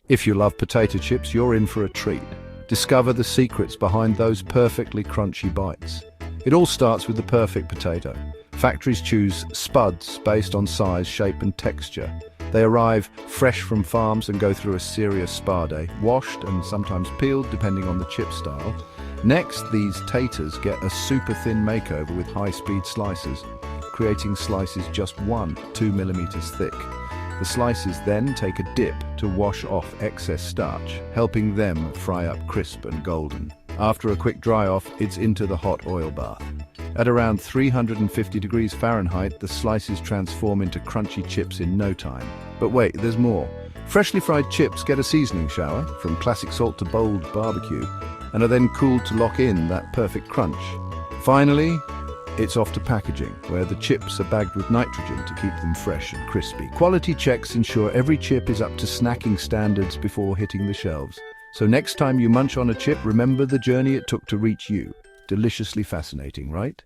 If you love potato chips, you're in for a treat. Discover the secrets behind those perfectly crunchy bites. It all starts with the perfect potato. Factories choose spuds based on size, shape and texture. They arrive fresh from farms and go through a serious spa day, washed and sometimes peeled depending on the chip style. Next, these taters get a super thin makeover with high-speed slicers, creating slices just 1-2 millimeters thick. The slices then take a dip to wash off excess starch, helping them fry up crisp and golden. After a quick dry off, it's into the hot oil bath. At around 350 degrees Fahrenheit, the slices transform into crunchy chips in no time. But wait, there's more. Freshly fried chips get a seasoning shower, from classic salt to bold barbecue, and are then cooled to lock in that perfect crunch. Finally, it's off to packaging, where the chips are bagged with nitrogen to keep them fresh and crispy. Quality checks ensure every chip is up to snacking standards before hitting the shelves. So next time you munch on a chip, remember the journey it took to reach you. Deliciously fascinating, right?